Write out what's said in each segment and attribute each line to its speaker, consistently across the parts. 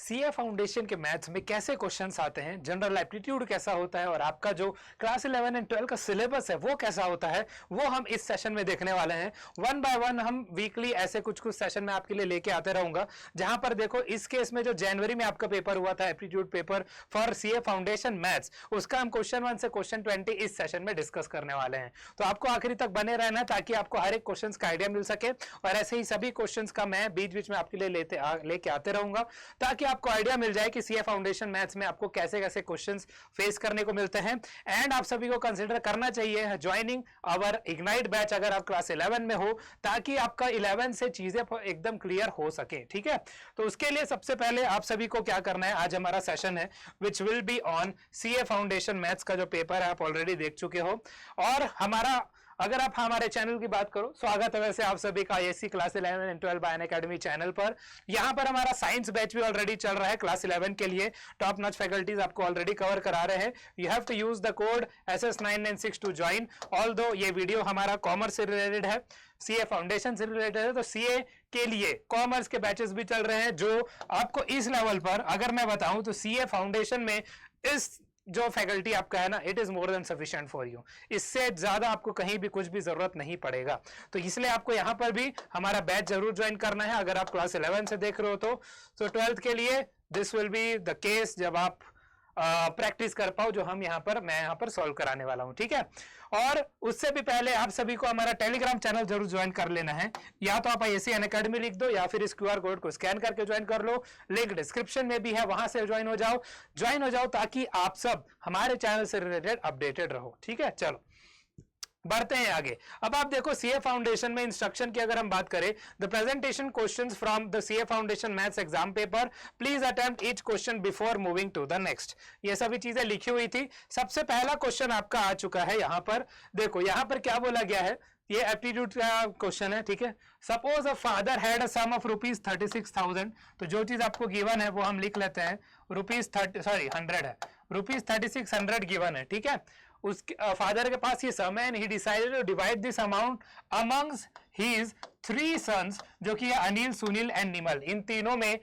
Speaker 1: CA foundation के maths में कैसे क्वेश्चंस आते हैं, जनरल एप्टीट्यूड कैसा होता है और आपका जो क्लास 11 एंड 12 का सिलेबस है वो कैसा होता है, वो हम इस सेशन में देखने वाले हैं। वन बाय वन हम वीकली ऐसे कुछ सेशन में आपके लिए लेके आते रहूंगा, जहां पर देखो इस केस में जो जनवरी में आपका पेपर हुआ था aptitude paper for CA foundation maths, उसका हम क्वेश्चन 1 से क्वेश्चन 20 इस सेशन में डिस्कस करने वाले हैं। तो आपको आखिरी तक बने रहना है ताकि आपको हर एक क्वेश्चन का आइडिया मिल सके, और ऐसे ही सभी क्वेश्चन का मैं बीच बीच में आपके लिए लेके आते रहूंगा ताकि आपको आइडिया मिल जाए कि सीए फाउंडेशन मैथ्स में आपको कैसे कैसे क्वेश्चंस फेस करने को मिलते हैं। एंड आप सभी को कंसीडर करना चाहिए ज्वाइनिंग आवर इग्नाइट बैच अगर आप क्लास 11 में हो, ताकि आपका 11 से चीजें एकदम क्लियर हो सके। ठीक है, तो उसके लिए सबसे पहले आप सभी को क्या करना है, आज हमारा सेशन है which will be on CA foundation maths का जो पेपर है आप ऑलरेडी देख चुके हो। और हमारा अगर आप हमारे चैनल की बात करो, स्वागत है वैसे आप सभी का ISC class 11 and 12 bye Unacademy channel पर। यहां पर हमारा साइंस बैच भी ऑलरेडी चल रहा है क्लास 11 के लिए, टॉप नॉच फैकल्टीज आपको ऑलरेडी कवर करा रहे हैं। You have to use the code SS996 to join. Although ये वीडियो हमारा कॉमर्स से रिलेटेड है, सीए फाउंडेशन से रिलेटेड है, तो सीए के लिए कॉमर्स के बैचेस भी चल रहे हैं जो आपको इस लेवल पर अगर मैं बताऊं तो सीए फाउंडेशन में इस जो फैकल्टी आपका है ना, it is more than sufficient for you. इससे ज्यादा आपको कहीं भी कुछ भी जरूरत नहीं पड़ेगा, तो इसलिए आपको यहां पर भी हमारा बैच जरूर ज्वाइन करना है अगर आप क्लास 11 से देख रहे हो तो 12th के लिए this will be the case जब आप प्रैक्टिस कर पाओ, जो मैं यहाँ पर सॉल्व कराने वाला हूं। ठीक है, और उससे भी पहले आप सभी को हमारा टेलीग्राम चैनल जरूर ज्वाइन कर लेना है। या तो आप आईएससी अनअकैडमी लिख दो या फिर इस क्यूआर कोड को स्कैन करके ज्वाइन कर लो, लिंक डिस्क्रिप्शन में भी है, वहां से ज्वाइन हो जाओ ताकि आप सब हमारे चैनल से रिलेटेड अपडेटेड रहो। ठीक है, चलो बढ़ते हैं आगे। अब आप देखो सीए फाउंडेशन में इंस्ट्रक्शन की अगर हम बात करें, the presentation questions from the CA foundation maths exam paper, please attempt each question before moving to the next. ये सभी चीजें लिखी हुई थी। सबसे पहला क्वेश्चन आपका आ चुका है यहां पर। देखो यहां पर क्या बोला गया है, ये एप्टीट्यूड का क्वेश्चन है। ठीक है, suppose a father had a sum of ₹36,000, तो जो चीज आपको गिवन है वो हम लिख लेते हैं ₹100 है, ₹3600 गिवन है। ठीक है, उसके फादर के पास ये सम है, he decided to divide this amount amongst his 3 sons, जो कि अनिल, सुनील एंड निमल, इन तीनों में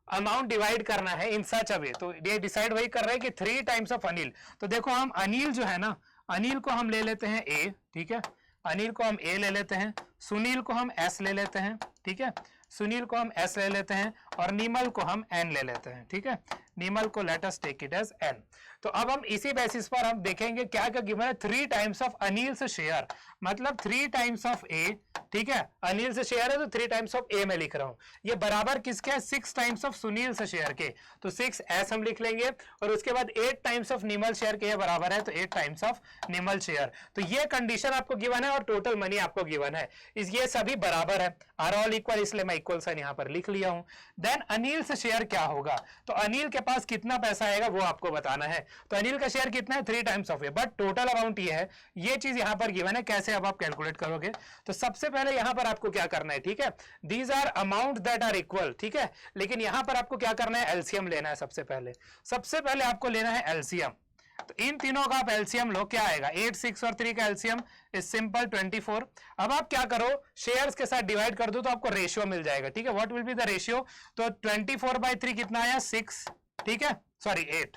Speaker 1: अमाउंट डिवाइड करना है इन सच अ वे। तो ये डिसाइड वही कर रहे हैं कि 3 टाइम्स ऑफ अनिल। तो देखो हम अनिल जो है ना, अनिल को हम ले लेते हैं ए। ठीक है, अनिल को हम ए ले लेते हैं, सुनील को हम एस ले लेते हैं। ठीक है, सुनील को हम एस ले लेते हैं और निमल को हम एन ले लेते हैं। ठीक है, निमल को let us take it as N. तो अब हम इसी बेसिस पर हम देखेंगे क्या क्या गिवन है। 3 टाइम्स ऑफ अनिल से शेयर, मतलब 3 टाइम्स ऑफ ए। ठीक है, अनिल से शेयर है तो 3 टाइम्स ऑफ ए में लिख रहा हूं। ये बराबर किसके है, 6 टाइम्स ऑफ सुनील से शेयर के, तो 6 एस हम लिख लेंगे। और उसके बाद 8 टाइम्स ऑफ निमल शेयर के, ये बराबर है तो 8 टाइम्स ऑफ निमल शेयर। तो ये कंडीशन आपको गिवन है और टोटल मनी आपको गिवन है, ये सभी बराबर है, आर ऑल इक्वल, इसलिए मैं इक्वल साइन यहां पर लिख लिया हूं। देन अनिल से शेयर क्या होगा, तो अनिल के पास कितना पैसा आएगा वो आपको बताना है। तो अनिल का शेयर कितना है, 3 times of A, but total amount ये है, ये चीज यहां पर गिवन है। कैसे अब आप कैलकुलेट करोगे, तो सबसे पहले यहां पर आपको क्या करना है, ठीक है, these are amount that are equal. ठीक है, लेकिन यहां पर आपको क्या करना है, एलसीएम लेना है। सबसे पहले आपको लेना है एलसीएम। तो इन तीनों का आप एलसीएम लो, क्या आएगा, 8, 6 और 3 का एलसीएम इज सिंपल 24। अब आप क्या करो, शेयर्स के साथ डिवाइड कर दो तो आपको रेशियो मिल जाएगा। ठीक है, what will be the ratio, तो 24/3 कितना आया, 6। ठीक है, sorry 8,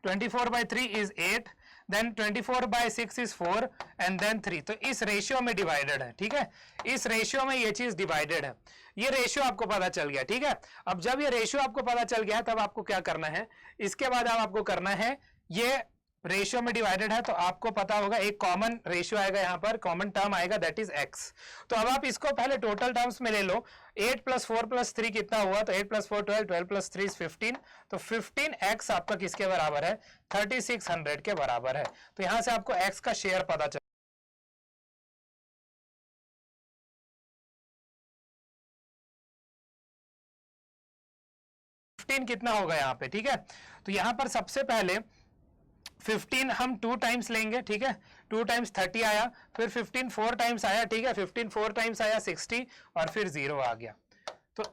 Speaker 1: 24/3 is 8, then 24/6 is 4 and then 3। तो इस रेशियो में डिवाइडेड है। ठीक है, इस रेशियो में ये चीज डिवाइडेड है, ये रेशियो आपको पता चल गया। ठीक है, अब जब ये रेशियो आपको पता चल गया तब आपको क्या करना है, इसके बाद आपको करना है, ये रेशियो में डिवाइडेड है तो आपको पता होगा एक कॉमन रेशियो आएगा, यहां पर कॉमन टर्म आएगा, दैट इज एक्स। तो अब आप इसको पहले टोटल टर्म्स में ले लो, 8 + 4 + 3 कितना हुआ, तो 8 + 4 12, 12 + 3 15। तो 15x आपका किसके बराबर है, 3600 के बराबर है। तो यहां से आपको x का शेयर पता चल, कितना होगा यहाँ पे। ठीक है, तो यहां पर सबसे पहले 15 हम 2 टाइम्स लेंगे। ठीक है, 2 टाइम्स 30 आया, फिर 15 4 टाइम्स आया। ठीक है, 15 4 टाइम्स आया 60 और फिर 0 आ गया। तो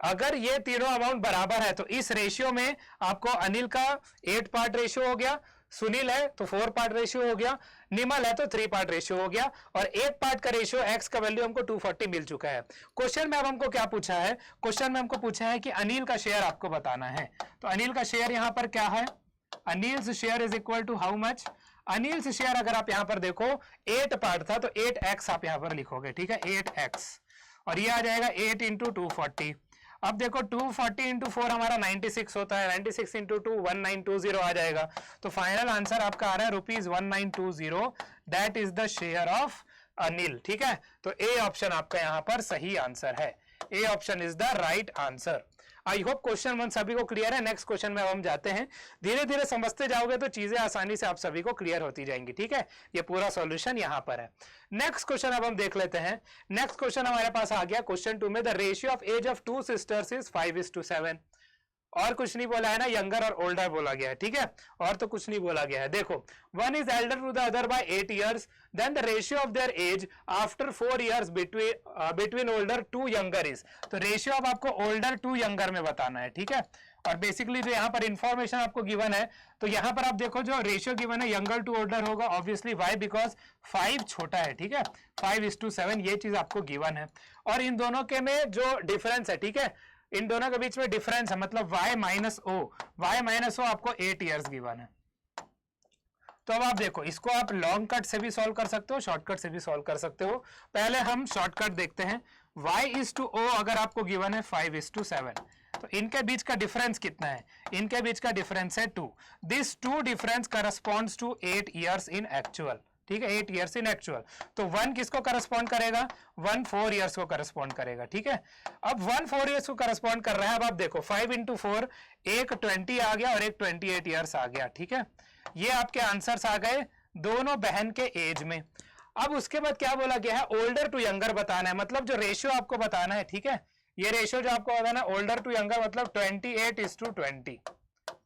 Speaker 1: अगर ये तीनों अमाउंट बराबर है तो इस रेशियो में आपको अनिल का 8 पार्ट रेशियो हो गया, सुनील है तो 4 पार्ट रेशियो हो गया, निमल है तो 3 पार्ट रेशियो हो गया, और 8 पार्ट का रेशियो एक्स का वैल्यू हमको 240 मिल चुका है। क्वेश्चन में अब हमको क्या पूछा है, क्वेश्चन में हमको पूछा है कि अनिल का शेयर आपको बताना है। तो अनिल का शेयर यहां पर क्या है, Anil share is equal to how much, Anil share अगर आप यहां पर देखो 8 पार्ट था तो 8x आप यहां पर लिखोगे, ठीक है 8x, और ये आ जाएगा 8 इंटू 240। अब देखो 240 इंटू 4 हमारा 96 होता है, 96 इंटू 2 1920 आ जाएगा। तो फाइनल आंसर आपका आ रहा है ₹1920, that is the share of Anil, ठीक है। तो ए ऑप्शन आपका यहां पर सही आंसर है, A option is the right answer. I hope question 1 सभी को क्लियर है। नेक्स्ट क्वेश्चन में अब हम जाते हैं, धीरे धीरे समझते जाओगे तो चीजें आसानी से आप सभी को क्लियर होती जाएंगी, ठीक है। ये पूरा सॉल्यूशन यहां पर है। नेक्स्ट क्वेश्चन अब हम देख लेते हैं। नेक्स्ट क्वेश्चन हमारे पास आ गया क्वेश्चन 2 में, the ratio of age of 2 sisters is 5:7। और कुछ नहीं बोला है ना, यंगर और ओल्डर बोला गया है, ठीक है, और तो कुछ नहीं बोला गया है। देखो, one is elder to the other by 8 years, then the ratio of their age after 4 years between older to younger is. तो रेशियो अब आपको ओल्डर टू यंगर में बताना है, ठीक है। और बेसिकली जो यहाँ पर इंफॉर्मेशन आपको गिवन है, तो यहाँ पर आप देखो जो रेशियो गिवन है यंगर टू ओल्डर होगा, ऑब्वियसली वाई, बिकॉज 5 छोटा है, ठीक है, 5:7 ये चीज आपको गिवन है। और इन दोनों के में जो डिफरेंस है, ठीक है, इन दोनों के बीच में डिफरेंस है, मतलब y माइनस ओ आपको 8 years गिवन है। तो अब आप देखो, इसको आप लॉन्ग कट से भी सॉल्व कर सकते हो, शॉर्टकट से भी सॉल्व कर सकते हो। पहले हम शॉर्टकट देखते हैं। y/o अगर आपको गिवन है 5:7, तो इनके बीच का डिफरेंस कितना है, इनके बीच का डिफरेंस है 2। This 2 difference corresponds to 8 years in actual, ठीक है, 8 years इन एक्चुअल। तो 1 किसको करस्पॉन्ड करेगा, 1 4 years को करस्पॉन्ड करेगा, ठीक है। अब 1 4 years को करस्पॉन्ड कर रहा है। अब आप देखो 5 इंटू 4, एक 20 आ गया और एक 28 years आ गया, ठीक है। ये आपके आंसर्स आ गए दोनों बहन के एज में। अब उसके बाद क्या बोला गया है, ओल्डर टू यंगर बताना है, मतलब जो रेशियो आपको बताना है, ठीक है। ये रेशियो जो आपको बताना है ओल्डर टू यंगर, मतलब 28:20,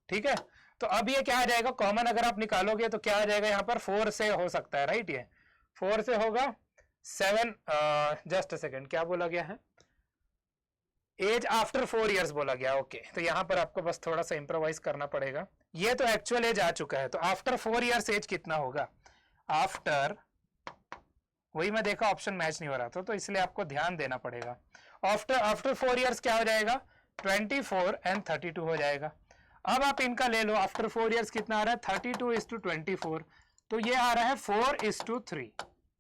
Speaker 1: ठीक है। तो अब ये क्या आ जाएगा, कॉमन अगर आप निकालोगे तो क्या आ जाएगा, यहाँ पर 4 से हो सकता है, राइट, ये 4 से होगा 7, जस्ट अ सेकेंड, क्या बोला गया है, एज आफ्टर 4 years बोला गया, ओके। तो यहाँ पर आपको बस थोड़ा सा इंप्रोवाइज करना पड़ेगा। ये तो एक्चुअल एज आ चुका है, तो आफ्टर 4 years एज कितना होगा, आफ्टर, वही मैं देखा ऑप्शन मैच नहीं हो रहा था, तो इसलिए आपको ध्यान देना पड़ेगा। आफ्टर 4 years क्या हो जाएगा, 24 and 32 हो जाएगा। अब आप इनका ले लो, आफ्टर 4 years कितना आ रहा है, 32:24, तो ये आ रहा है 4:3,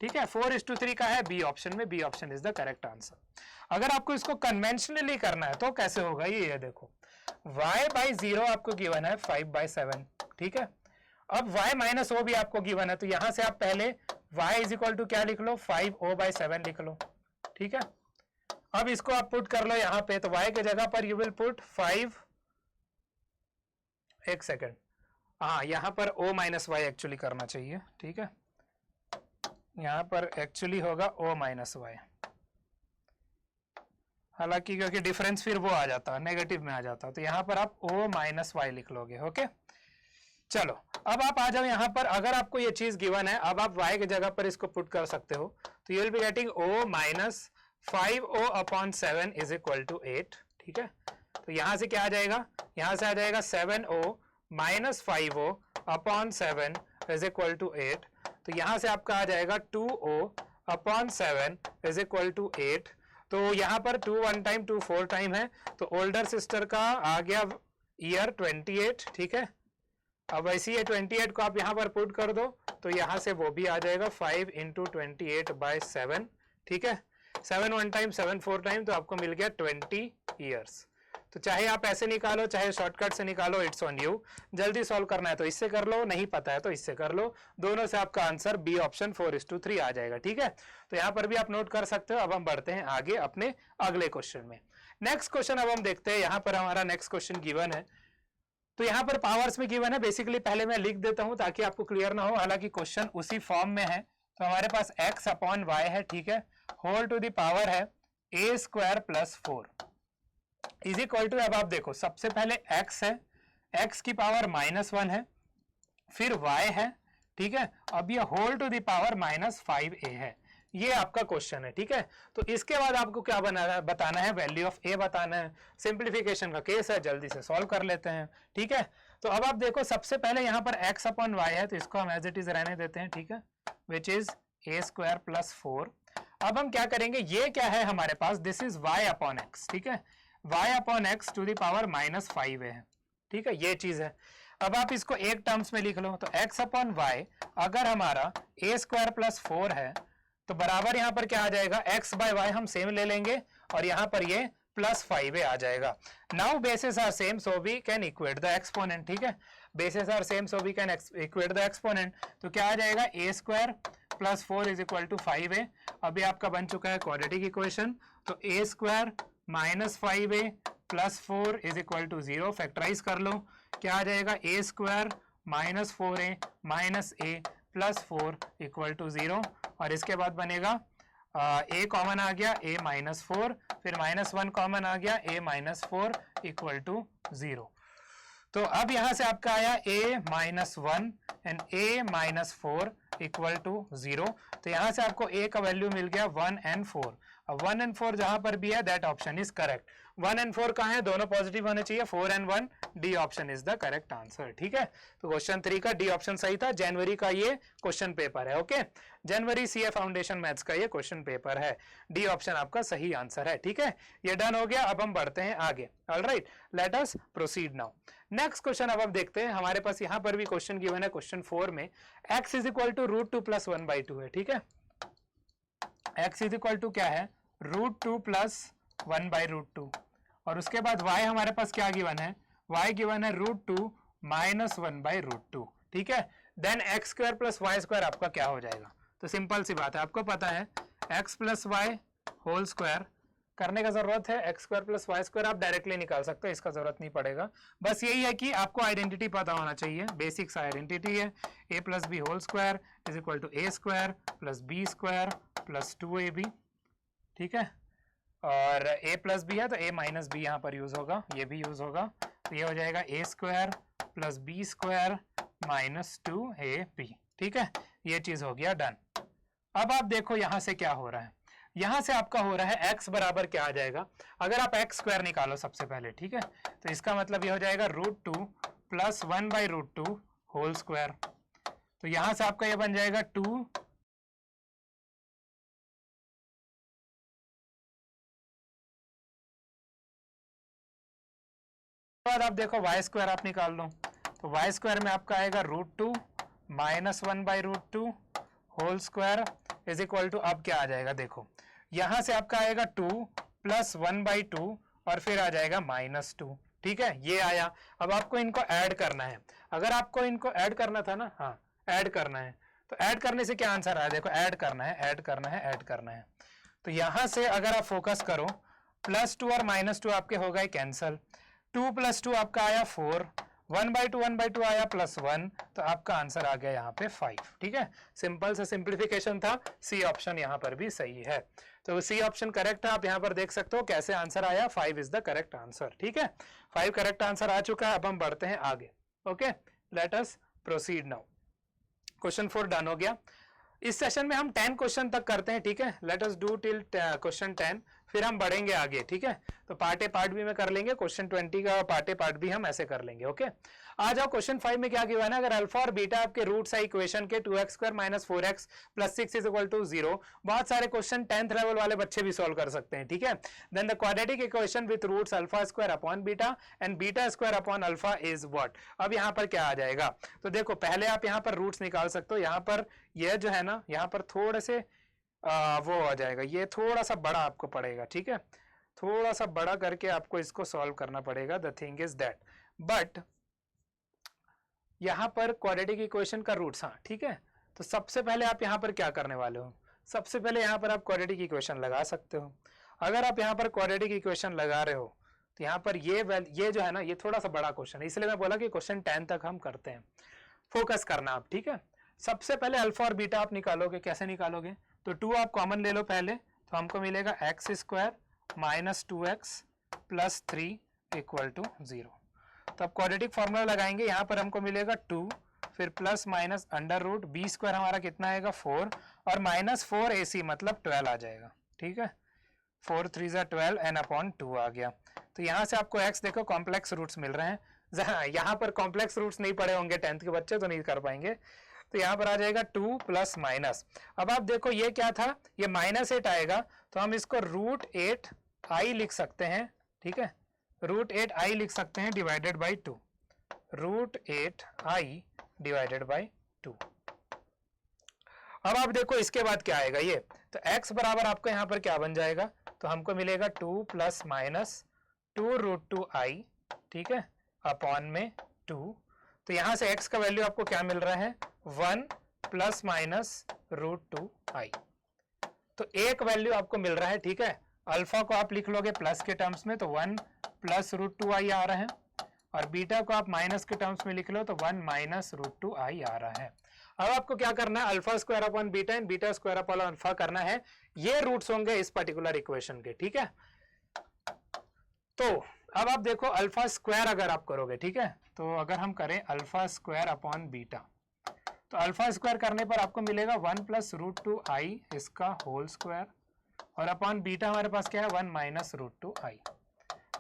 Speaker 1: ठीक है, 4:3 का है बी ऑप्शन में, B option is the correct answer. अगर आपको इसको कन्वेंशनली करना है तो कैसे होगा, ये देखो, y/0 आपको गिवन है 5/7, ठीक है। अब y-o भी आपको गिवन है, तो यहां से आप पहले y इज इक्वल टू क्या लिख लो, 5o/7 लिख लो, ठीक है। अब इसको आप पुट कर लो यहाँ पे, तो y के जगह पर यू विल पुट 5, एक सेकेंड, हाँ यहाँ पर o-y एक्चुअली करना चाहिए, ठीक है, यहाँ पर एक्चुअली होगा o-y, हालांकि क्योंकि डिफरेंस फिर वो आ जाता है, नेगेटिव में आ जाता है, तो यहाँ पर आप o-y लिख लोगे, ओके। चलो अब आप आ जाओ यहाँ पर, अगर आपको ये चीज गिवन है, अब आप y के जगह पर इसको पुट कर सकते हो, तो you will be getting o-5o/7 is equal to 8, ठीक है। तो यहां से क्या आ जाएगा, यहां से आ जाएगा 7o-5o/7 इज इक्वल टू 8। तो यहां से आपका आ जाएगा 2o/7 इज इक्वल टू 8। तो यहां पर 2 1 टाइम 2 4 टाइम है, तो ओल्डर सिस्टर का आ गया ईयर 28, ठीक है। अब वैसे ही 28 को आप यहाँ पर पुट कर दो, तो यहाँ से वो भी आ जाएगा 5 इंटू 28/7, ठीक है। 7 1 टाइम 7 4 टाइम, तो आपको मिल गया 20 years। तो चाहे आप ऐसे निकालो चाहे शॉर्टकट से निकालो, इट्स ऑन यू। जल्दी सॉल्व करना है तो इससे कर लो, नहीं पता है तो इससे कर लो, दोनों से आपका आंसर बी ऑप्शन 4:3 आ जाएगा, ठीक है। तो यहाँ पर भी आप नोट कर सकते हो। अब हम बढ़ते हैं आगे अपने अगले क्वेश्चन में। नेक्स्ट क्वेश्चन अब हम देखते हैं, यहाँ पर हमारा नेक्स्ट क्वेश्चन गिवन है, तो यहाँ पर पावर्स में गिवन है। बेसिकली पहले मैं लिख देता हूँ ताकि आपको क्लियर ना हो, हालांकि क्वेश्चन उसी फॉर्म में है। तो हमारे पास x/y है, ठीक है, होल टू द पावर है a² + 4 इज इक्वल टू, अब आप देखो सबसे पहले x है, x की पावर -1 है, फिर y है, ठीक है। अब ये whole to the power -5a है, ये आपका क्वेश्चन है, ठीक है। तो इसके बाद आपको क्या बताना है, वैल्यू ऑफ ए बताना है। सिंप्लीफिकेशन का केस है, जल्दी से सॉल्व कर लेते हैं, ठीक है। तो अब आप देखो, सबसे पहले यहाँ पर x अपॉन वाई है, तो इसको हम एज इट इज रहने देते हैं, ठीक है, which is a square plus 4। अब हम क्या करेंगे, ये क्या है हमारे पास, this is y upon x, ठीक है, y upon x to the power -5 है, ठीक है, ये चीज है। अब आप इसको एक टर्म्स में लिख लो, तो x अपॉन वाई अगर हमारा ए स्क्वायर प्लस 4 है तो बराबर यहाँ पर क्या आ जाएगा, x बाय वाई हम सेम ले लेंगे और यहाँ पर ये +5 आ जाएगा। Now basis are same so we can equate the exponent, ठीक है, basis are same so we can equate the exponent. तो क्या आ जाएगा, a square plus 4 is equal to 5a। अभी आपका बन चुका है क्वाड्रेटिक इक्वेशन, तो a square minus 5a plus 4 is equal to 0। Factorize कर लो, क्या आ जाएगा, a square minus 4a minus a plus 4 equal to 0। और इसके बाद बनेगा a कॉमन आ गया, a माइनस 4, फिर -1 कॉमन आ गया, a माइनस 4 इक्वल टू 0। तो अब यहां से आपका आया a minus 1 and a minus 4 equal to 0। तो यहां से आपको a का वैल्यू मिल गया 1 एंड 4। अब 1 एंड 4 जहां पर भी है that option is correct. 1 and 4 कहां है, दोनों पॉजिटिव होने चाहिए, 4 and 1, D option is the correct answer, ठीक है। तो क्वेश्चन 3 का डी ऑप्शन सही था। जनवरी का ये क्वेश्चन पेपर है, ओके, जनवरी सीए फाउंडेशन मैथ्स का ये क्वेश्चन पेपर है, डी ऑप्शन आपका सही आंसर है, ठीक है। ये डन हो गया, अब हम बढ़ते हैं आगे। Alright, let us proceed now. Next question अब हम देखते हैं, हमारे पास यहाँ पर भी क्वेश्चन गिवन है, क्वेश्चन 4 में x is equal to √2 plus 1/2 है, ठीक है। x इज इक्वल टू क्या है, √2 प्लस 1/√2, और उसके बाद y हमारे पास क्या गिवन है, y गिवन है √2 माइनस 1/√2, ठीक है। Then x square plus Y square आपका क्या हो जाएगा, तो सिंपल सी बात है, आपको पता है x plus Y whole square करने का जरूरत है, x square plus Y square आप डायरेक्टली निकाल सकते हो, इसका जरूरत नहीं पड़ेगा। बस यही है कि आपको आइडेंटिटी पता होना चाहिए, बेसिक्स आइडेंटिटी है, a plus B whole square is equal to A square plus B square plus 2ab, ठीक है। और a प्लस बी है तो a माइनस बी यहाँ पर यूज होगा, ये भी यूज होगा, तो ये हो जाएगा a square plus B square minus 2ab, ठीक है, ये चीज हो गया डन। अब आप देखो यहां से क्या हो रहा है, यहां से आपका हो रहा है x बराबर क्या आ जाएगा, अगर आप x स्क्वायर निकालो सबसे पहले, ठीक है, तो इसका मतलब ये हो जाएगा √2 प्लस 1/√2 होल स्क्वायर। तो यहां से आपका ये बन जाएगा 2 बाद आप देखो y स्क्वायर आप निकाल लो, तो y स्क्वायर में आपका आएगा √2 minus 1/√2 whole square is equal to, अब क्या आ जाएगा देखो, यहां से आपका आएगा 2 प्लस 1/2 और फिर आ जाएगा -2, ठीक है, ये आया। अब आपको इनको ऐड करना है, अगर आपको इनको ऐड करना था ना, हाँ ऐड करना है, तो ऐड करने से क्या आंसर आया, देखो ऐड करना है, ऐड करना है, ऐड करना है। तो यहां से अगर आप फोकस करो, +2 और -2 आपके हो गए कैंसल, 2 + 2 आपका आया 4, 1/2 आया +1, तो आपका आंसर आ गया यहाँ पे 5, ठीक है। सिंपल से सिंप्लीफिकेशन था, सी ऑप्शन यहाँ पर भी सही है, तो सी ऑप्शन करेक्ट है। आप यहाँ पर देख सकते हो कैसे आंसर आया, 5 इज द करेक्ट आंसर, ठीक है, 5 करेक्ट आंसर आ चुका है। अब हम बढ़ते हैं आगे, okay, let us proceed now. Question 4 done हो गया। इस सेशन में हम 10 क्वेश्चन तक करते हैं, ठीक है, let us do till question 10, फिर हम बढ़ेंगे आगे, ठीक है। तो पार्ट ए पार्ट बी में कर लेंगे, क्वेश्चन 20 का पार्ट ए पार्ट बी हम ऐसे कर लेंगे, ओके। आ जाओ क्वेश्चन 5 में क्या गिवन है, अगर अल्फा और बीटा आपके रूट्स है इक्वेशन के 2x² - 4x + 6 is equal to 0। बहुत सारे क्वेश्चन 10th लेवल वाले बच्चे भी सॉल्व कर सकते हैं, ठीक है। Then the quadratic equation with roots α² upon beta and β² upon alpha is what. अब यहाँ पर क्या आ जाएगा, तो देखो पहले आप यहाँ पर रूट्स निकाल सकते हो, यहाँ पर यह जो है ना, यहाँ पर थोड़े से वो आ जाएगा, ये थोड़ा सा बड़ा आपको पड़ेगा, ठीक है, थोड़ा सा बड़ा करके आपको इसको सॉल्व करना पड़ेगा। The thing is that, but यहां पर क्वाड्रेटिक इक्वेशन का रूट्स, हाँ ठीक है, तो सबसे पहले आप यहां पर क्या करने वाले हो, सबसे पहले यहां पर आप क्वाड्रेटिक इक्वेशन लगा सकते हो। अगर आप यहां पर क्वाड्रेटिक इक्वेशन लगा रहे हो तो यहां पर ये जो है ना, ये थोड़ा सा बड़ा क्वेश्चन है, इसलिए मैं बोला कि क्वेश्चन 10 तक हम करते हैं, फोकस करना आप, ठीक है। सबसे पहले अल्फा और बीटा आप निकालोगे, कैसे निकालोगे, तो 2 आप कॉमन ले लो पहले, तो हमको मिलेगा x² - 2x + 3 = 0। तो अब क्वाड्रेटिक फॉर्मूला लगाएंगे, यहाँ पर हमको मिलेगा 2, फिर plus minus under root B square हमारा कितना आएगा 4 और माइनस 4ac मतलब 12 आ जाएगा, ठीक है। 4 3 ज़ा 12 n अपॉन 2 आ गया। तो यहाँ से आपको x देखो कॉम्प्लेक्स रूट्स मिल रहे हैं, यहाँ पर कॉम्प्लेक्स रूट्स नहीं पढ़े होंगे 10th के बच्चे तो नहीं कर पाएंगे। तो यहाँ पर आ जाएगा 2 प्लस माइनस, अब आप देखो ये क्या था, ये -8 आएगा तो हम इसको √8i लिख सकते हैं, ठीक है। √8i लिख सकते हैं divided by 2, √8i divided by 2। अब आप देखो इसके बाद क्या आएगा ये, तो x बराबर आपको यहाँ पर क्या बन जाएगा, तो हमको मिलेगा 2 प्लस माइनस 2√2i, ठीक है, अपॉन में 2। तो यहाँ से x का वैल्यू आपको क्या मिल रहा है 1 प्लस माइनस √2i। तो एक वैल्यू आपको मिल रहा है, ठीक है। अल्फा को आप लिख लोगे प्लस के टर्म्स में तो 1 प्लस √2i आ रहा है, और बीटा को आप माइनस के टर्म्स में लिख लो तो 1 माइनस √2i आ रहा है। अब आपको क्या करना है, alpha square upon beta and beta square upon alpha करना है, ये रूट्स होंगे इस पर्टिकुलर इक्वेशन के, ठीक है। तो अब आप देखो अल्फा स्क्वायर अगर आप करोगे, ठीक है, तो अगर हम करें अल्फा स्क्वायर अपॉन बीटा, तो अल्फा स्क्वायर करने पर आपको मिलेगा 1 प्लस √2i इसका होल स्क्वायर, और अपॉन बीटा हमारे पास क्या है 1 माइनस √2i।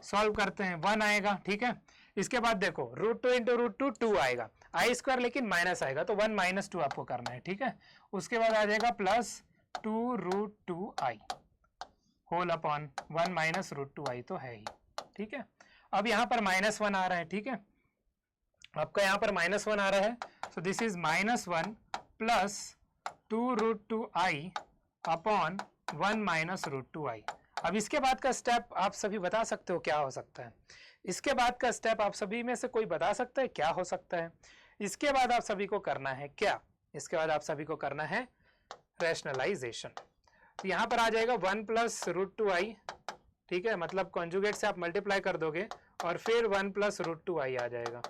Speaker 1: सॉल्व करते हैं 1 आएगा, ठीक है। इसके बाद देखो √2 इंटू √2 2 आएगा, आई स्क्वायर लेकिन माइनस आएगा तो 1 माइनस 2 आपको करना है, ठीक है। उसके बाद आ जाएगा plus 2√2i whole upon 1 minus √2i तो है ही, ठीक है। अब यहाँ पर -1 आ रहा है, ठीक है, आपका यहाँ पर -1 आ रहा है, so this is -1 plus 2√2i upon 1 minus √2i। अब इसके बाद का स्टेप आप सभी बता सकते हो क्या हो सकता है, इसके बाद का स्टेप आप सभी में से कोई बता सकता है क्या हो सकता है। इसके बाद आप सभी को करना है क्या, इसके बाद आप सभी को करना है रैशनलाइजेशन। तो यहाँ पर आ जाएगा 1 प्लस √2i, ठीक है, मतलब कॉन्जुगेट से आप मल्टीप्लाई कर दोगे और फिर 1 प्लस √2i आ जाएगा,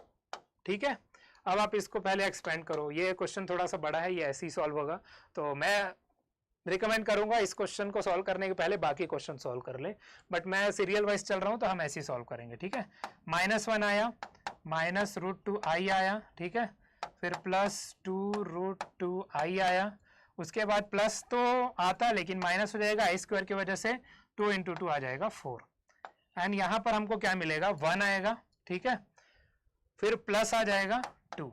Speaker 1: ठीक है। अब आप इसको पहले एक्सपेंड करो, ये क्वेश्चन थोड़ा सा बड़ा है, ये ऐसे ही सॉल्व होगा, तो मैं रिकमेंड करूंगा इस क्वेश्चन को सॉल्व करने के पहले बाकी क्वेश्चन सॉल्व कर ले, बट मैं सीरियल वाइज चल रहा हूं तो हम ऐसे ही सॉल्व करेंगे, ठीक है। -1 आया, माइनस √2i आया, ठीक है, फिर प्लस 2√2i आया, उसके बाद प्लस तो आता लेकिन माइनस हो जाएगा आई स्क्वायर की वजह से, 2 इंटू 2 आ जाएगा 4, एंड यहाँ पर हमको क्या मिलेगा 1 आएगा, ठीक है, फिर प्लस आ जाएगा 2,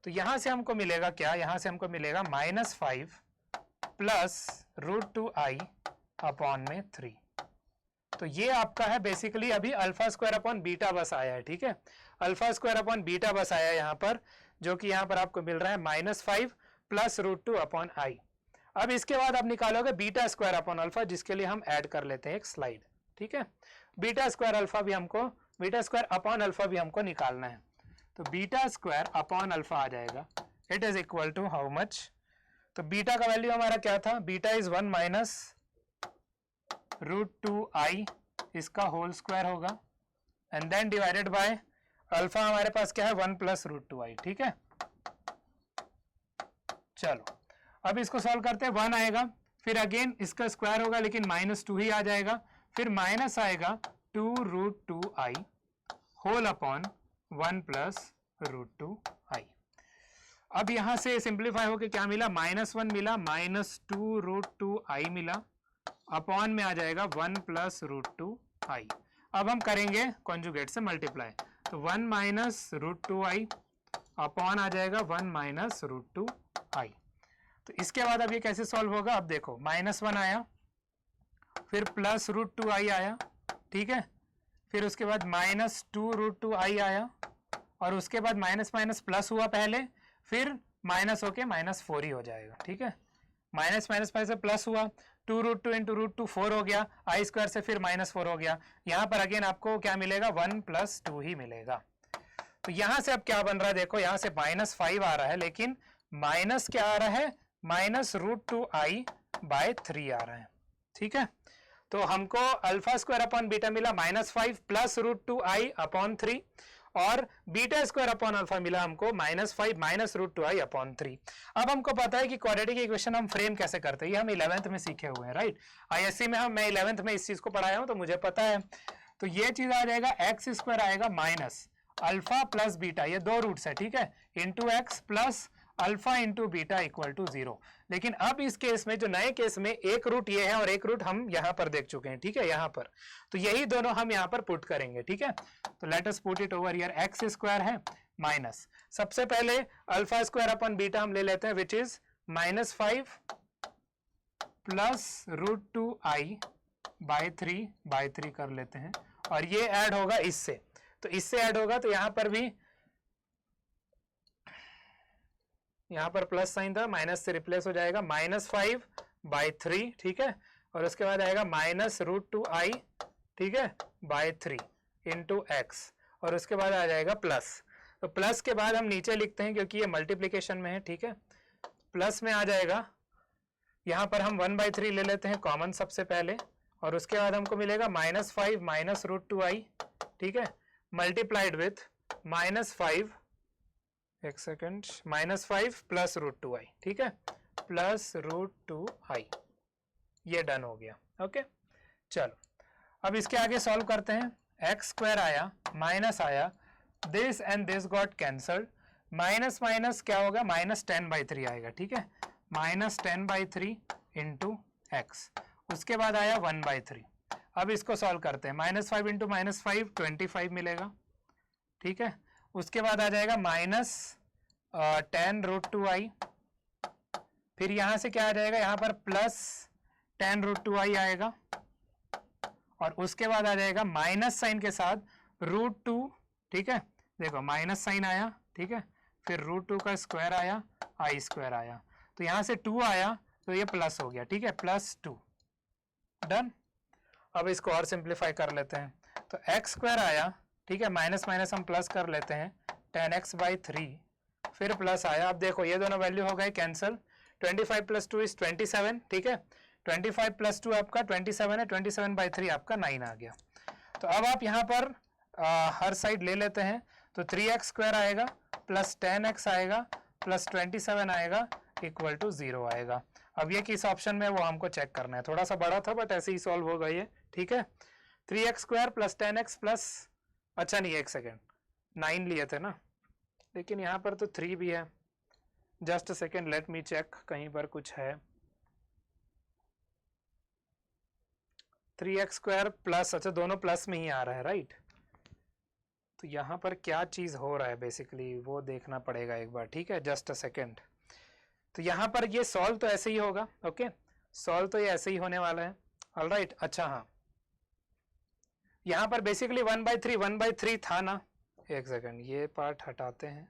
Speaker 1: तो यहाँ से हमको मिलेगा क्या, यहाँ से हमको मिलेगा -5 प्लस √2i अपॉन में 3। तो ये आपका है बेसिकली अभी अल्फा स्क्वायर अपॉन बीटा बस आया है, ठीक है, अल्फा स्क्वायर अपॉन बीटा बस आया है यहाँ पर, जो कि यहाँ पर आपको मिल रहा है -5 प्लस √2 अपॉन i। अब इसके बाद आप निकालोगे बीटा स्क्वायर अपॉन अल्फा, जिसके लिए हम ऐड कर लेते हैं एक स्लाइड, ठीक है। बीटा स्क्वायर अल्फा भी हमको, बीटा स्क्वायर अपॉन अल्फा भी हमको निकालना है, तो बीटा स्क्वायर अपॉन अल्फा आ जाएगा, it is equal to how much, तो बीटा का वैल्यू हमारा क्या था, बीटा इज 1 माइनस √2i इसका होल स्क्वायर होगा, and then divided by alpha हमारे पास क्या है 1 प्लस √2i, ठीक है। चलो अब इसको सॉल्व करते हैं, 1 आएगा, फिर अगेन इसका स्क्वायर होगा लेकिन -2 ही आ जाएगा, फिर माइनस आएगा 2√2i whole upon 1 plus √2i। अब यहां से सिंप्लीफाई होके क्या मिला, -1 मिला, -2√2i मिला, अपॉन में आ जाएगा 1 प्लस √2i। अब हम करेंगे कॉन्जुगेट से मल्टीप्लाई, तो 1 माइनस √2i अपॉन आ जाएगा 1 माइनस √2i। तो इसके बाद अब ये कैसे सॉल्व होगा, अब देखो -1 आया, फिर प्लस √2i आया, ठीक है, फिर उसके बाद -2√2i आया, और उसके बाद माइनस माइनस प्लस हुआ पहले, फिर माइनस होके -4 ही हो जाएगा, ठीक है, माइनस माइनस से प्लस हुआ, 2√2 इंटू √2 4 हो गया, आई स्क्वायर से फिर -4 हो गया, यहाँ पर अगेन आपको क्या मिलेगा 1 प्लस 2 ही मिलेगा। तो यहाँ से अब क्या बन रहा है, देखो यहाँ से -5 आ रहा है, लेकिन माइनस क्या आ रहा है, -√2i बाय 3 आ रहा है, ठीक है। तो हमको अल्फा स्क्वायर अपॉन बीटा मिला -5 प्लस √2i अपॉन 3, और बीटा स्क्वायर अपॉन अल्फा मिला हमको -5 माइनस √2i अपॉन 3। अब हमको पता है कि क्वाड्रेटिक इक्वेशन हम फ्रेम कैसे करते हैं, ये हम 11th में सीखे हुए हैं, राइट, आईएससी में मैं 11th में इस चीज को पढ़ाया हूं तो मुझे पता है। तो ये चीज आ जाएगा x स्क्वायर आएगा माइनस, अल्फा प्लस बीटा, ये दो रूट्स है, ठीक है, into X plus alpha into beta equal to 0। लेकिन अब इस केस में, जो नए केस में, एक रूट ये है और एक रूट हम यहां पर देख चुके हैं, ठीक है, यहां पर, तो यही दोनों हम यहां पर पुट करेंगे, ठीक है। तो let us put it over here, x square है माइनस, सबसे पहले अल्फा स्क्वायर अपन बीटा हम ले लेते हैं, विच इज -5 प्लस √2i/3 कर लेते हैं, और ये ऐड होगा इससे, तो इससे ऐड होगा, तो यहां पर भी, यहां पर प्लस साइन था, माइनस से रिप्लेस हो जाएगा, -5/3, ठीक है, और उसके बाद आएगा -√2i, ठीक है, /3 इंटू एक्स, और उसके बाद आ जाएगा प्लस। तो प्लस के बाद हम नीचे लिखते हैं क्योंकि ये मल्टीप्लीकेशन में है, ठीक है, प्लस में आ जाएगा, यहां पर हम 1/3 ले लेते हैं कॉमन सबसे पहले, और उसके बाद हमको मिलेगा -5 माइनस √2i, ठीक है, मल्टीप्लाइड विथ -5, एक सेकेंड, -5 प्लस √2i, ठीक है, प्लस √2i, ये डन हो गया। ओके, चलो अब इसके आगे सॉल्व करते हैं। एक्स स्क्वायर आया, माइनस आया, this and this got cancelled, minus minus क्या होगा, -10/3 आएगा, ठीक है, -10/3 इंटू एक्स, उसके बाद आया 1/3। अब इसको सॉल्व करते हैं, -5 इंटू -5 25 मिलेगा, ठीक है, उसके बाद आ जाएगा -10√2i, फिर यहां से क्या आ जाएगा, यहां पर +10√2i आएगा, और उसके बाद आ जाएगा माइनस साइन के साथ √2, ठीक है, देखो माइनस साइन आया, ठीक है, फिर √2 का स्क्वायर आया, i स्क्वायर आया, तो यहां से 2 आया, तो ये प्लस हो गया, ठीक है, +2, डन। अब इसको और सिंप्लीफाई कर लेते हैं, तो एक्स स्क्वायर आया, ठीक है, माइनस माइनस हम प्लस कर लेते हैं, 10x/3, फिर प्लस आया, अब देखो ये दोनों वैल्यू हो गए कैंसिल, 25 + 2 = 27, ठीक है, 25 + 2 आपका 27 है, 27/3 आपका 9 आ गया। तो अब आप यहाँ पर हर साइड ले लेते हैं, तो 3x² आएगा, प्लस 10x आएगा, प्लस 27 आएगा, इक्वल टू 0 आएगा। अब ये किस ऑप्शन में वो हमको चेक करना है, थोड़ा सा बड़ा था बट ऐसे ही सॉल्व होगा ये, ठीक है। 3x² प्लस 10x प्लस, अच्छा नहीं, एक सेकेंड, 9 लिए थे ना, लेकिन यहाँ पर तो 3 भी है, just a second, let me check, कहीं पर कुछ है। 3x² प्लस, अच्छा दोनों प्लस में ही आ रहा है, राइट, तो यहाँ पर क्या चीज हो रहा है बेसिकली वो देखना पड़ेगा एक बार, ठीक है, जस्ट अ सेकेंड। तो यहाँ पर ये सॉल्व तो ऐसे ही होगा, ओके, सॉल्व तो ये ऐसे ही होने वाला है, ऑलराइट। अच्छा हाँ, यहाँ पर बेसिकली 1/3 था ना, एक सेकेंड, ये पार्ट हटाते हैं,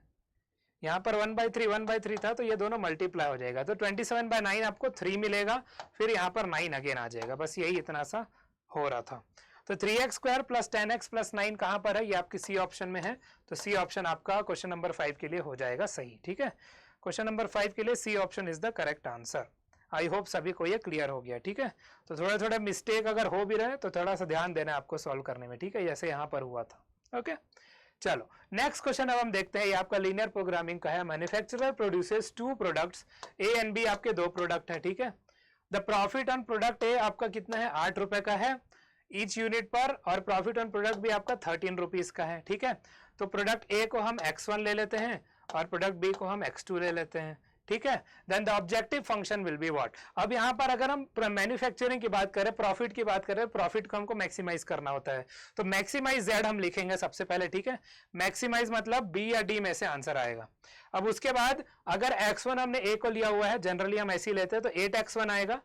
Speaker 1: यहाँ पर 1/3 था, तो ये दोनों मल्टीप्लाई हो जाएगा, तो 27/9 आपको 3 मिलेगा, फिर यहाँ पर 9 अगेन आ जाएगा, बस यही इतना सा हो रहा था। तो 3x² प्लस 10x प्लस 9 कहाँ पर है, ये आपकी सी ऑप्शन में है, तो सी ऑप्शन आपका क्वेश्चन नंबर 5 के लिए हो जाएगा सही, ठीक है, क्वेश्चन नंबर 5 के लिए C option is the correct answer. I hope सभी को ये क्लियर हो गया, ठीक है। तो थोड़े थोड़े मिस्टेक अगर हो भी रहे तो थोड़ा सा ध्यान देना आपको सॉल्व करने में, ठीक है, जैसे यहाँ पर हुआ था, ओके। चलो नेक्स्ट क्वेश्चन अब हम देखते हैं, ये आपका लीनियर प्रोग्रामिंग का है। Manufacturer produces 2 products, A and B आपके 2 प्रोडक्ट है, ठीक है। The profit on product A आपका कितना है, 8 रुपए का है ईच यूनिट पर, और प्रॉफिट ऑन प्रोडक्ट भी आपका 13 रुपीज का है, ठीक है। तो प्रोडक्ट ए को हम x1 ले लेते हैं और प्रोडक्ट बी को हम x2 ले लेते हैं, ठीक है। Then the objective function will be what. अब यहाँ पर अगर हम मैन्युफैक्चरिंग की बात करें, प्रॉफिट की बात करें, प्रॉफिट को हमको मैक्सिमाइज करना होता है, तो मैक्सिमाइज जेड हम लिखेंगे सबसे पहले, ठीक है। मैक्सिमाइज मतलब बी या डी में से आंसर आएगा। अब उसके बाद अगर x1 हमने ए को लिया हुआ है, जनरली हम ऐसे ही लेते हैं, तो 8x1 आएगा,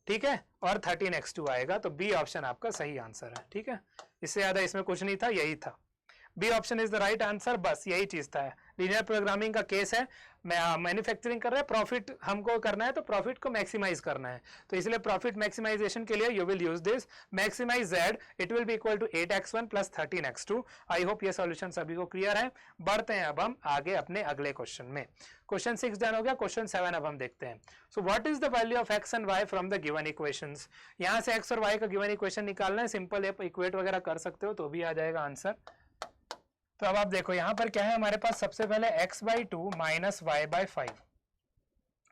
Speaker 1: ठीक है, और 13x2 आएगा, तो बी ऑप्शन आपका सही आंसर है, ठीक है। इससे ज्यादा इसमें कुछ नहीं था, यही था, B option is the right answer, बस यही चीज था। लीनियर प्रोग्रामिंग का केस है, मैन्युफैक्चरिंग कर रहे हैं, प्रॉफिट हमको करना है, तो प्रॉफिट को मैक्सिमाइज करना है, तो इसलिए प्रॉफिट मैक्सिमाइजेशन के लिए you will use this maximize Z, it will be equal to 8x1 plus 13x2। I hope ये सॉल्यूशन सभी को क्लियर है। बढ़ते हैं अब हम आगे अपने अगले क्वेश्चन में। क्वेश्चन 6 डन हो गया, क्वेश्चन 7 अब हम देखते हैं। So what is the value of X and Y from the given equations. यहाँ से एक्स और वाई का गिवन इक्वेशन निकालना है, सिंपल इक्वेट वगैरह कर सकते हो तो भी आ जाएगा आंसर। तो अब आप देखो यहाँ पर क्या है हमारे पास, सबसे पहले x/2 माइनस y/5,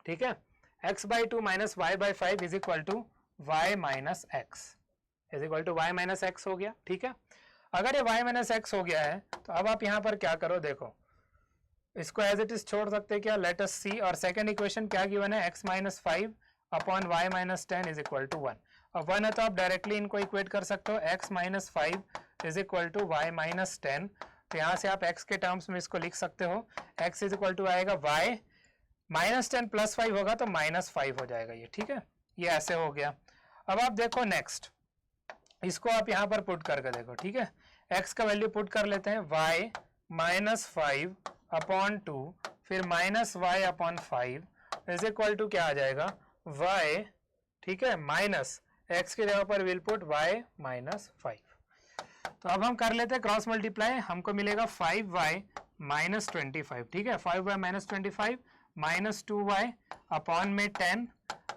Speaker 1: ठीक है, x/2 minus y/5 is equal to y minus X, is equal to y minus X हो गया, ठीक है। अगर ये y माइनस एक्स हो गया है तो अब आप यहाँ पर क्या करो, देखो इसको एज इट इज छोड़ सकते हैं क्या, लेट अस सी। और सेकंड इक्वेशन क्या गिवन है, x minus 5 upon Y minus 10 is equal to 1। अब 1 है तो आप डायरेक्टली इनको इक्वेट कर सकते हो, x minus 5 is equal to Y minus 10। तो यहाँ से आप x के टर्म्स में इसको लिख सकते हो, x इज इक्वल टू आएगा y माइनस 10 प्लस 5 होगा तो माइनस 5 हो जाएगा ये, ठीक है, ये ऐसे हो गया। अब आप देखो नेक्स्ट, इसको आप यहाँ पर पुट करके देखो, ठीक है, x का वैल्यू पुट कर लेते हैं, y माइनस 5 अपॉन 2 फिर minus y upon 5 is equal to क्या आ जाएगा, y, ठीक है, माइनस x की जगह पर विल पुट y माइनस 5। तो अब हम कर लेते हैं क्रॉस मल्टीप्लाई, हमको मिलेगा 5y माइनस 25, ठीक है, 5y minus 25 minus 2y upon में 10।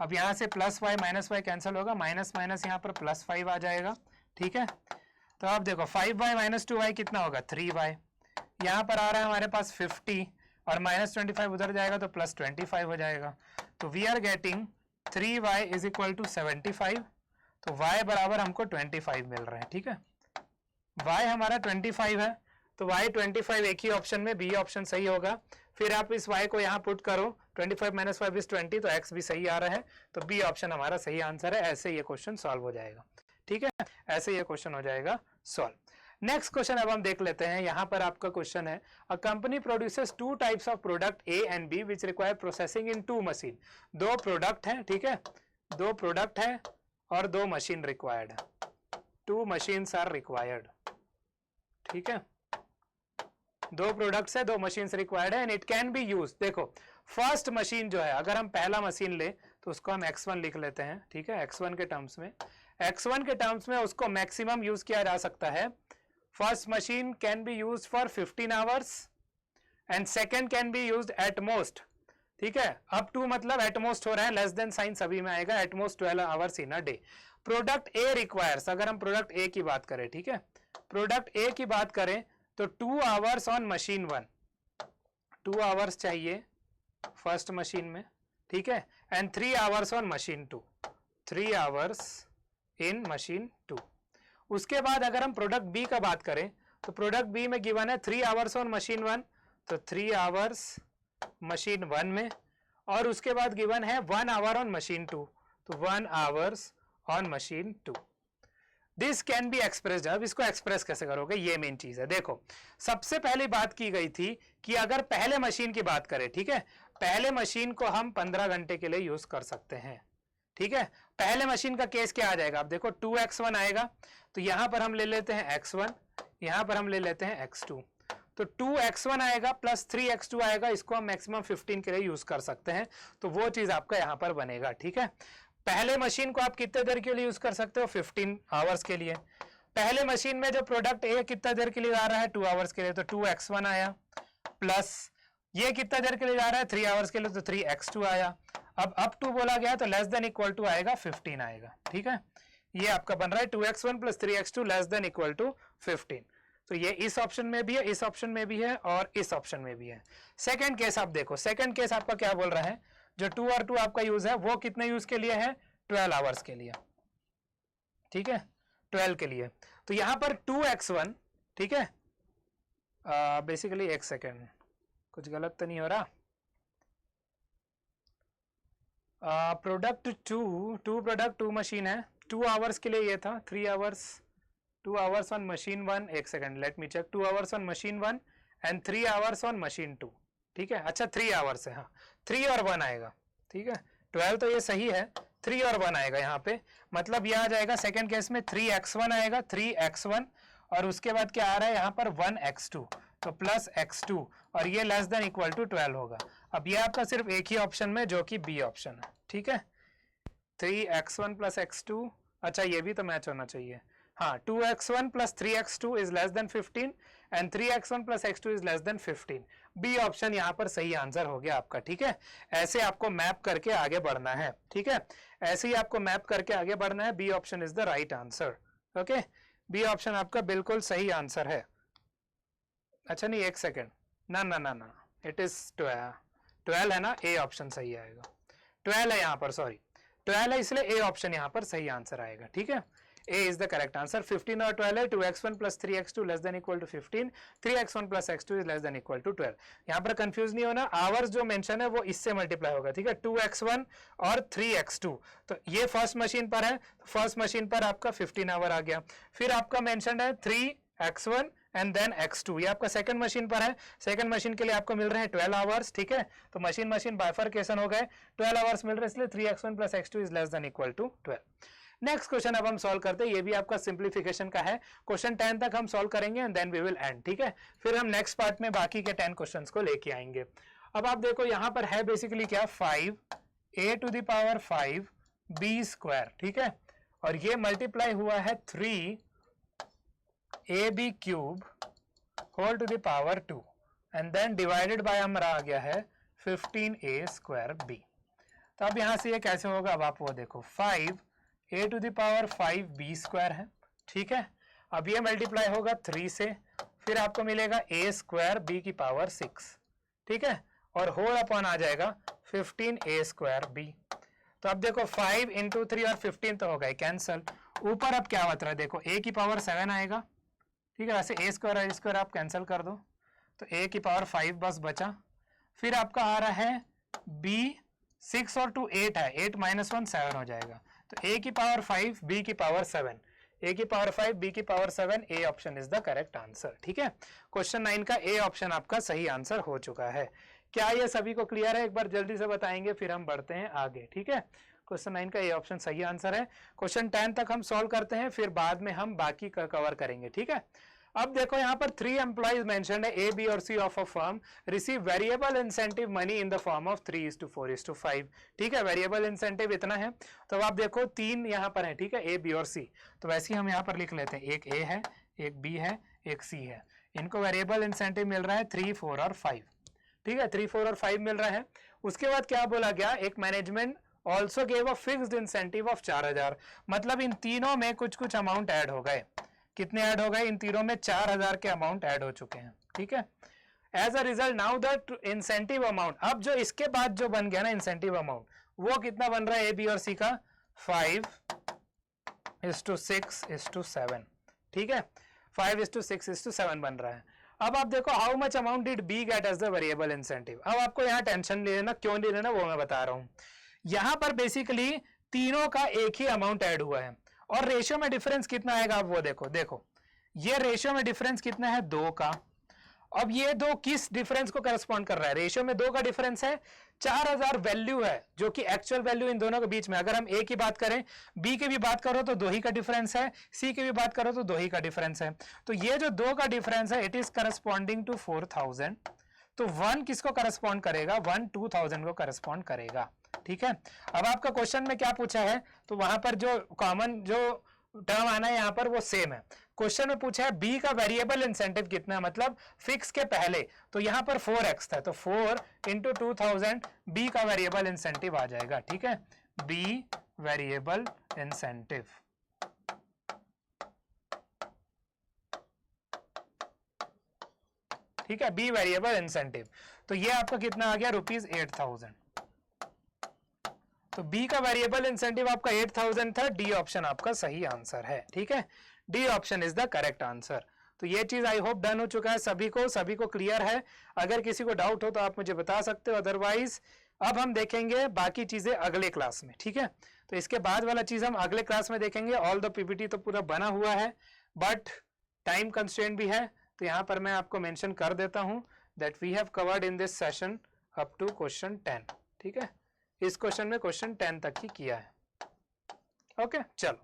Speaker 1: अब यहाँ से plus y minus y cancel होगा, माइनस माइनस यहाँ पर प्लस 5 आ जाएगा, ठीक है। तो अब देखो 5y माइनस 2y कितना होगा, 3y। यहाँ पर आ रहा है हमारे पास 50 और माइनस 25 उधर जाएगा तो प्लस 25 हो जाएगा। तो we are getting 3y is equal to 75। तो y बराबर हमको 25 मिल रहा है, ठीक है, y हमारा 25 है तो y 25 एक ही ऑप्शन में, बी ऑप्शन सही होगा। फिर आप इस y को यहाँ पुट करो, 25 माइनस 5 इज 20, तो x भी सही आ रहा है, तो बी ऑप्शन हमारा सही आंसर है। ऐसे ये क्वेश्चन सॉल्व हो जाएगा, ठीक है, ऐसे ये क्वेश्चन हो जाएगा सॉल्व। नेक्स्ट क्वेश्चन अब हम देख लेते हैं। यहाँ पर आपका क्वेश्चन है, a company produces 2 types of product A and B which require processing in 2 machine. 2 product है, ठीक है, 2 प्रोडक्ट है और 2 मशीन रिक्वायर्ड है, 2 मशीन्स आर रिक्वायर्ड, ठीक है, 2 प्रोडक्ट्स है, 2 मशीन्स रिक्वायर्ड है and it can be use. देखो फर्स्ट मशीन जो है, अगर हम पहला मशीन ले तो उसको हम x1 लिख लेते हैं, ठीक है, x1 के टर्म्स में, x1 के टर्म्स में उसको मैक्सिमम यूज किया जा सकता है। First machine can be used for 15 hours and second can be used at most, ठीक है, अप टू मतलब एट मोस्ट हो रहा है, लेस देन साइन सभी में आएगा, at most 12 hours in a day. Product A requires, अगर हम प्रोडक्ट ए की बात करें, ठीक है, प्रोडक्ट ए की बात करें तो 2 आवर्स ऑन मशीन 1, 2 आवर्स चाहिए फर्स्ट मशीन में, ठीक है, and 3 hours on machine 2, 3 hours in machine 2। उसके बाद अगर हम प्रोडक्ट बी का बात करें तो प्रोडक्ट बी में गिवन है 3 आवर्स ऑन मशीन 1, तो 3 आवर्स मशीन 1 में, और उसके बाद गिवन है 1 आवर ऑन मशीन 2, तो 1 hours on machine 2। This can be expressed. अब इसको एक्सप्रेस कैसे करोगे, ये मेन चीज है। देखो सबसे पहली बात की गई थी कि अगर पहले मशीन की बात करें, ठीक है, पहले मशीन को हम 15 घंटे के लिए यूज कर सकते हैं, ठीक है। पहले मशीन का केस क्या आ जाएगा, आप देखो 2x1 आएगा, तो यहां पर हम ले लेते हैं x1, यहां पर हम ले लेते हैं x2, तो 2x1 आएगा प्लस 3x2 आएगा, इसको हम मैक्सिमम 15 के लिए यूज कर सकते हैं, तो वो चीज आपका यहां पर बनेगा, ठीक है। पहले मशीन को आप कितने देर के लिए यूज कर सकते हो, 15 आवर्स के लिए। पहले मशीन में जो प्रोडक्ट ए कितना देर के लिए आ रहा है, 2 आवर्स के लिए, तो 2x1 आया, प्लस ये कितना देर के लिए जा रहा है, 3 आवर्स के लिए, तो 3x2 आया। अब अप टू बोला गया तो लेस देन इक्वल टू आएगा 15 आएगा, ठीक है, ये आपका बन रहा है 2x1 plus 3x2 less than equal to 15। तो ये इस ऑप्शन में भी है, इस ऑप्शन में भी है और इस ऑप्शन में भी है। सेकंड केस आप देखो, सेकंड केस आपका क्या बोल रहा है, जो 2 और 2 आपका यूज है वो कितने यूज के लिए है, 12 आवर्स के लिए, ठीक है, 12 के लिए। तो यहां पर 2x1, ठीक है, बेसिकली एक सेकेंड, कुछ गलत तो नहीं हो रहा, प्रोडक्ट 2 प्रोडक्ट 2 मशीन है, 2 आवर्स के लिए ये था, 3 आवर्स, 2 आवर्स ऑन मशीन 1, एक second let me check, 2 hours on machine 1 and 3 hours on machine 2, ठीक है, अच्छा 3 आवर्स है, हाँ 3 और 1 आएगा, ठीक है, 12 तो ये सही है, 3 और 1 आएगा यहाँ पे, मतलब ये आ जाएगा सेकंड केस में 3x1 आएगा, 3x1 और उसके बाद क्या आ रहा है यहाँ पर 1x2, तो प्लस x2 और ये लेस देन इक्वल टू 12 होगा। अब ये आपका सिर्फ एक ही ऑप्शन में जो कि बी ऑप्शन है, ठीक है, 3x1 प्लस x2, अच्छा ये भी तो मैच होना चाहिए, हाँ 2x1 plus 3x2 is less than 15 and 3x1 plus x2 is less than 15। B option यहाँ पर सही आंसर हो गया आपका, ठीक है। ऐसे आपको मैप करके आगे बढ़ना है, ठीक है, ऐसे ही आपको मैप करके आगे बढ़ना है। B option is the right answer, okay, B option आपका बिल्कुल सही आंसर है। अच्छा नहीं एक सेकेंड, ना ना ना ना, इट इज 12 है ना, ए ऑप्शन सही आएगा, 12 है यहाँ पर, सॉरी 12 है इसलिए ए ऑप्शन यहाँ पर सही आंसर आएगा, ठीक है, A is the correct answer. 15 और 12 है, 2x1 plus 3x2 less than equal to 15, 3x1 plus x2 is less than equal to 12. यहाँ पर कंफ्यूज नहीं होना, आवर्स जो मेंशन है वो इससे मल्टीप्लाई होगा, ठीक है, 2x1 और 3x2, तो ये फर्स्ट मशीन पर है, फर्स्ट मशीन पर आपका 15 आवर आ गया। फिर आपका मेंशन है 3x1 एंड देन x2, ये आपका सेकंड मशीन पर है, सेकंड मशीन के लिए आपको मिल रहे हैं 12 आवर्स, ठीक है, तो मशीन मशीन बाइफरकेशन हो गए, 12 आवर्स मिल रहे हैं, इसलिए 3x1 plus x2 is less than equal to 12। Next question अब हम सॉल्व करते हैं, ये भी आपका सिंप्लीफिकेशन का है, क्वेश्चन 10 तक हम सॉल्व करेंगे and then we will end, ठीक है, फिर हम नेक्स्ट पार्ट में बाकी के 10 क्वेश्चंस को लेके आएंगे। अब आप देखो यहाँ पर है बेसिकली क्या, 5a to the power 5 b square, ठीक है, और ये मल्टीप्लाई हुआ है 3ab cube whole to the power 2 and then divided by हमारा आ गया है 15a स्क्वायर b। तो अब यहां से ये कैसे होगा, अब आप वो देखो, 5a to the power 5b square है, ठीक है, अब ये मल्टीप्लाई होगा 3 से, फिर आपको मिलेगा a स्क्वायर b की पावर 6, ठीक है, और होल अपॉन आ जाएगा 15a स्क्वायर b। तो अब देखो 5 इंटू 3 और 15 तो हो गए कैंसल, ऊपर अब क्या बच रहा है, देखो a की पावर 7 आएगा, ठीक है, वैसे a स्क्वायर और a स्क्वायर आप कैंसिल कर दो, तो a की पावर 5 बस बचा, फिर आपका आ रहा है b 6 और 2 8 है, 8 माइनस 1 7 हो जाएगा, तो a की पावर 5 b की पावर 7, a की पावर 5 b की power 7, a option is the correct answer, ठीक है, क्वेश्चन 9 का a ऑप्शन आपका सही आंसर हो चुका है। क्या ये सभी को क्लियर है, एक बार जल्दी से बताएंगे फिर हम बढ़ते हैं आगे, ठीक है, क्वेश्चन 9 का ए ऑप्शन सही आंसर है। क्वेश्चन 10 तक हम सॉल्व करते हैं, फिर बाद में हम बाकी का कवर करेंगे, ठीक है। अब देखो यहाँ पर 3 एम्प्लॉइज मेंशन्ड है, ए बी और C of a firm receive variable incentive money in the form of 3:4:5, ठीक है, वेरिएबल इंसेंटिव इतना है, तो अब आप देखो 3 यहाँ पर है, ठीक है, ए बी और सी, तो वैसे ही हम यहाँ पर लिख लेते हैं, एक ए है, एक बी है, एक सी है, इनको वेरिएबल इंसेंटिव मिल रहा है 3, 4 और 5, ठीक है, 3, 4 और 5 मिल रहा है। उसके बाद क्या बोला गया, एक management also gave a fixed incentive of 4000, मतलब इन तीनों में कुछ कुछ अमाउंट ऐड हो गए, कितने ऐड हो गए, इन तीनों में 4000 के अमाउंट ऐड हो चुके हैं, ठीक है। As a result now the incentive amount, अब जो इसके बाद जो बन गया ना इंसेंटिव अमाउंट, वो कितना बन रहा है, ए बी और सी का 5:6:7, ठीक है, 5:6:7 बन रहा है। अब आप देखो how much amount did be get as the variable incentive, अब आपको यहाँ टेंशन ले लेना, क्यों ले लेना वो मैं बता रहा हूँ। यहाँ पर बेसिकली तीनों का एक ही अमाउंट ऐड हुआ है, और रेशियो में डिफरेंस कितना आएगा आप वो देखो, देखो ये रेशियो में डिफरेंस कितना है, 2 का, अब ये 2 किस डिफरेंस को करस्पॉन्ड कर रहा है, रेशियो में 2 का डिफरेंस है, 4000 वैल्यू है जो कि एक्चुअल वैल्यू इन दोनों के बीच में, अगर हम ए की बात करें, बी की भी बात करो तो 2 ही का डिफरेंस है, सी की भी बात करो तो 2 ही का डिफरेंस है, तो ये जो 2 का डिफरेंस है इट इज करस्पॉन्डिंग टू 4000, तो 1 किसको करस्पॉन्ड करेगा, 1 2000 को करस्पॉन्ड करेगा, ठीक है। अब आपका क्वेश्चन में क्या पूछा है, तो वहां पर जो कॉमन जो टर्म आना है यहाँ पर वो सेम है, क्वेश्चन में पूछा है बी का वेरिएबल इंसेंटिव कितना, मतलब फिक्स के पहले, तो यहाँ पर 4x था, तो 4 इंटू 2000 बी का वेरिएबल इंसेंटिव आ जाएगा, ठीक है, बी वेरिएबल इंसेंटिव, ठीक है, बी वेरिएबल इंसेंटिव, तो ये आपका कितना आ गया, ₹8000, तो बी का वेरिएबल इंसेंटिव आपका 8000 था, डी ऑप्शन आपका सही आंसर है, ठीक है, D option is the correct answer. तो ये चीज आई होप डन हो चुका है सभी को क्लियर है, अगर किसी को डाउट हो तो आप मुझे बता सकते हो, अदरवाइज अब हम देखेंगे बाकी चीजें अगले क्लास में, ठीक है, तो इसके बाद वाला चीज हम अगले क्लास में देखेंगे। ऑल द पीपीटी तो पूरा बना हुआ है, बट टाइम कंस्ट्रेंट भी है, तो यहाँ पर मैं आपको मेंशन कर देता हूं that we have covered in this session up to question 10, ठीक है, इस क्वेश्चन में क्वेश्चन 10 तक ही किया है, ओके, चलो।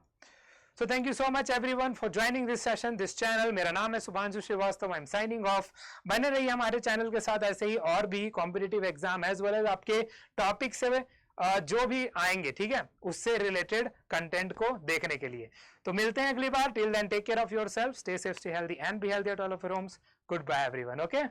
Speaker 1: So thank you so much everyone for joining this session, this channel। मेरा नाम है Subhanshu Srivastava, I am signing off. बने रहिए हमारे चैनल के साथ ऐसे ही और भी competitive exam as well as आपके टॉपिक से जो भी आएंगे, ठीक है, उससे रिलेटेड कंटेंट को देखने के लिए। तो मिलते हैं अगली बार, till then take care of yourself, stay safe, stay healthy and be healthy at all of your homes. Good bye everyone, okay.